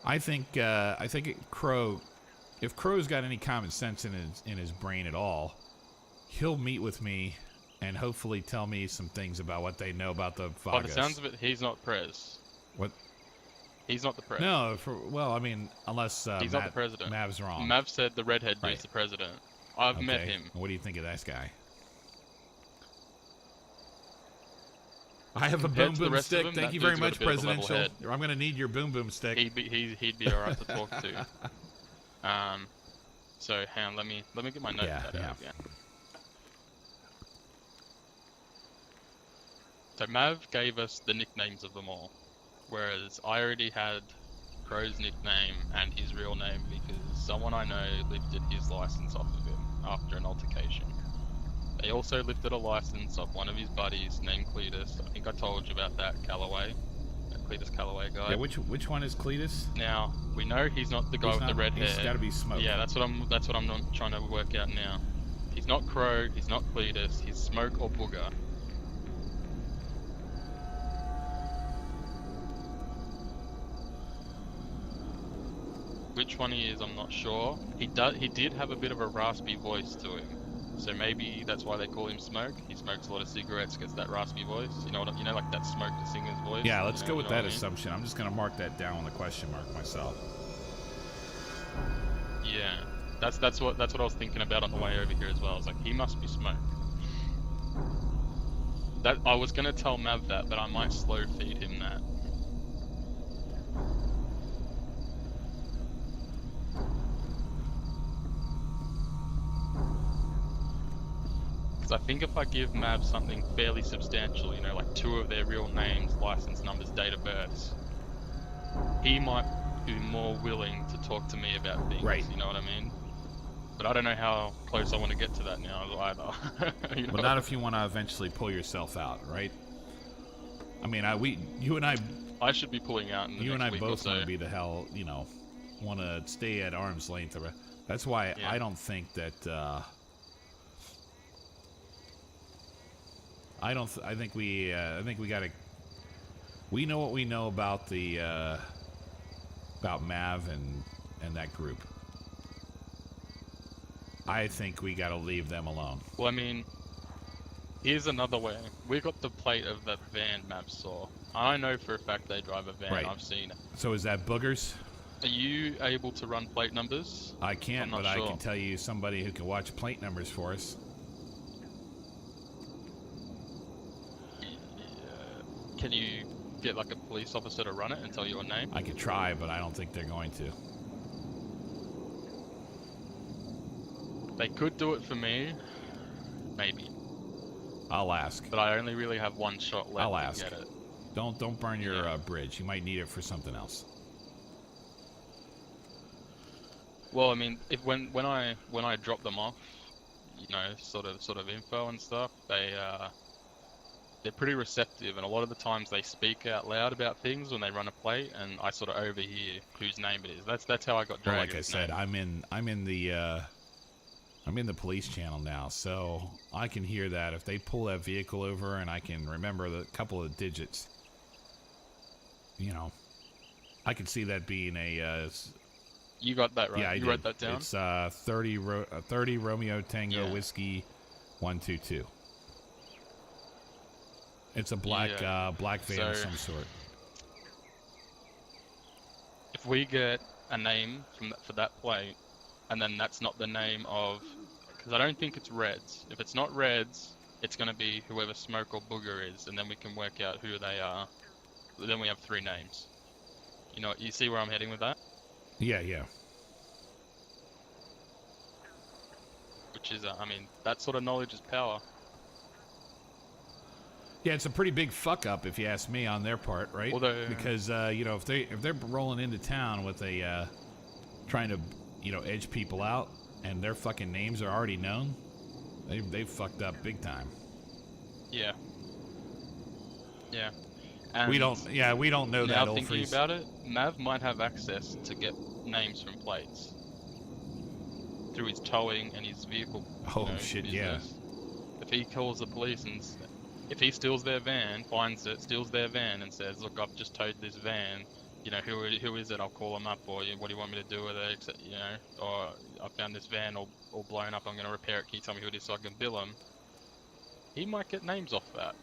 I think Crow, if Crow's got any common sense in his brain at all, he'll meet with me and hopefully tell me some things about what they know about the Vagos. By the sounds of it, he's not Prez. What? He's not the Prez. No, I mean, unless he's not the president. Mav's wrong. Mav said the redhead is the president. I've met him. What do you think of this guy? I have a boom boom stick. Thank you very much, Presidential. I'm going to need your boom boom stick. He'd be alright to talk to. So hang on, let me get my notepad out again. So Mav gave us the nicknames of them all, whereas I already had Crow's nickname and his real name because someone I know lifted his license off of him after an altercation. They also lifted a license off one of his buddies named Cletus. I think I told you about that, Callaway. That Cletus Callaway guy. Yeah, which one is Cletus? Now, we know he's not the guy with the red hair. He's gotta be Smoke. Yeah, that's what I'm trying to work out now. He's not Crow, he's not Cletus, he's Smoke or Booger. Which one he is, I'm not sure. He did have a bit of a raspy voice to him, so maybe that's why they call him Smoke. He smokes a lot of cigarettes, gets that raspy voice. You know what? You know, like that Smoke the singer's voice. Yeah, let's go with that I mean? assumption. I'm just gonna mark that down with a question mark myself. Yeah, that's what I was thinking about on the way over here as well. I was like, he must be Smoke. That I was gonna tell Mav that, but I might slow feed him that. I think if I give Mav something fairly substantial, you know, like 2 of their real names, license numbers, date of births, he might be more willing to talk to me about things, right. You know what I mean? But I don't know how close I want to get to that now either. You know? Well, not if you want to eventually pull yourself out, right? I mean, you and I should be pulling out in the you next and I week both or so. want to be the hell, you know, want to stay at arm's length. That's why I don't think that... I think we gotta. We know what we know about the about Mav and that group. I think we gotta leave them alone. Well, I mean, here's another way. We got the plate of that van Mav saw. I know for a fact they drive a van. Right. I've seen it. So is that boogers? Are you able to run plate numbers? I can't, but sure. I can tell you somebody who can watch plate numbers for us. Can you get like a police officer to run it and tell you your name? I could try, but I don't think they're going to. They could do it for me, maybe. I'll ask. But I only really have 1 shot left. I'll ask. To get it. Don't burn your bridge. You might need it for something else. Well, I mean, when I drop them off, you know, sort of info and stuff, they're pretty receptive, and a lot of the times they speak out loud about things when they run a plate, and I sort of overhear whose name it is. That's how I got dragged. Well, like I said, I'm in the police channel now, so I can hear that if they pull that vehicle over, and I can remember the couple of digits. You know, I could see that being a. You got that right. Yeah, you wrote that down. It's 30 Romeo Tango Whiskey 122. It's a black van of some sort. If we get a name for that plate, and then that's not the name of, because I don't think it's Reds. If it's not Reds, it's going to be whoever Smoke or Booger is, and then we can work out who they are. Then we have 3 names. You know, you see where I'm heading with that? Yeah, yeah. Which is, I mean, that sort of knowledge is power. Yeah, it's a pretty big fuck up if you ask me on their part, right? Although, because you know, if they're rolling into town with a trying to, you know, edge people out, and their fucking names are already known, they've fucked up big time. Yeah. Yeah. And we don't know that. Now thinking about it, Mav might have access to get names from plates through his towing and his vehicle. Oh shit, business. Yeah. If he calls the police and if he steals their van, finds it, steals their van, and says, "Look, I've just towed this van. You know, who is it? I'll call him up. Or what do you want me to do with it? You know, or I found this van all blown up. I'm going to repair it. Can you tell me who it is so I can bill him?" He might get names off that.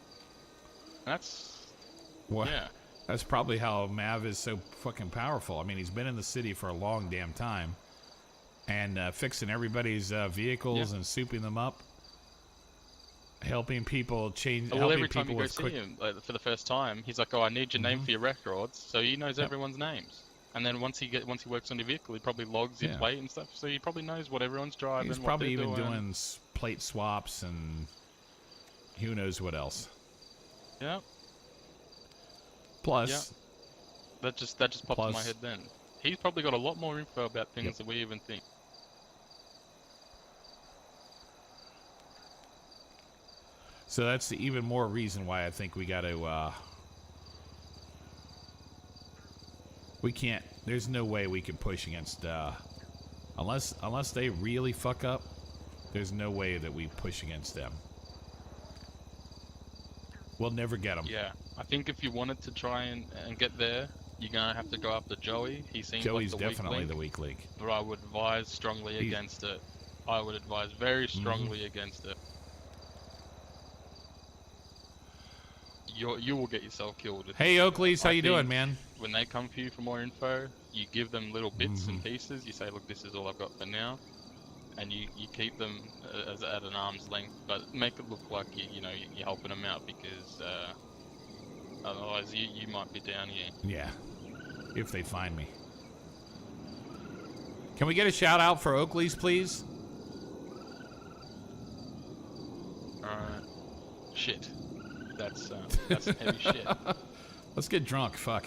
Yeah. That's probably how Mav is so fucking powerful. I mean, he's been in the city for a long damn time, and fixing everybody's vehicles and souping them up. Helping people change. Well, every time you go see him for the first time, he's like, "Oh, I need your name for your records." So he knows everyone's names. And then once he works on your vehicle, he probably logs your plate and stuff. So he probably knows what everyone's driving. He's probably even doing plate swaps and who knows what else. Yeah. Plus, that just popped in my head then. He's probably got a lot more info about things than we even think. So that's the even more reason why I think we got to. We can't. There's no way we can push against. Unless they really fuck up, there's no way that we push against them. We'll never get them. Yeah, I think if you wanted to try and get there, You're gonna have to go after Joey. He seems Joey's like the definitely weak link, the weak link. but I would advise strongly against it. I would advise very strongly against it. You will get yourself killed. Hey, Oakleys, how you doing, man? When they come for you for more info, you give them little bits and pieces. You say, look, this is all I've got for now. And you keep them at an arm's length, but make it look like you're helping them out, because otherwise you might be down here. Yeah, if they find me. Can we get a shout out for Oakleys, please? Alright. Shit. That's some heavy shit. Let's get drunk, fuck.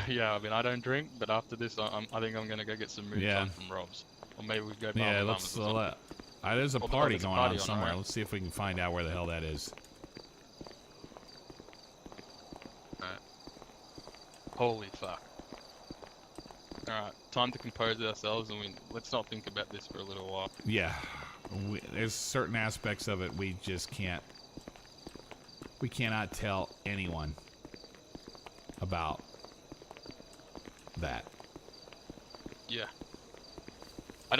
Yeah, I mean, I don't drink, but after this, I think I'm gonna go get some moves on from Rob's. Or maybe we go yeah, let's there's a party going on somewhere. Right? Let's see if we can find out where the hell that is. Alright. Holy fuck. Alright, time to compose ourselves, and let's not think about this for a little while. Yeah. There's certain aspects of it we just can't. We cannot tell anyone about that. Yeah.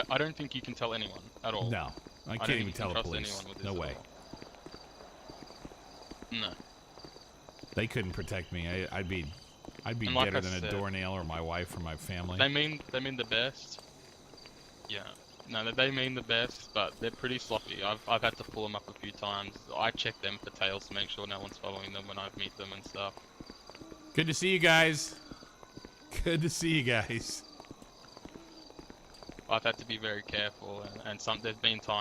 I don't think you can tell anyone at all. No, I can't even tell the police. No way. No. They couldn't protect me. I'd be deader than a doornail, or my wife, or my family. They mean the best. Yeah. No, they mean the best, but they're pretty sloppy. I've had to pull them up a few times. I check them for tails to make sure no one's following them when I meet them and stuff. Good to see you guys. Good to see you guys. I've had to be very careful, and there's been times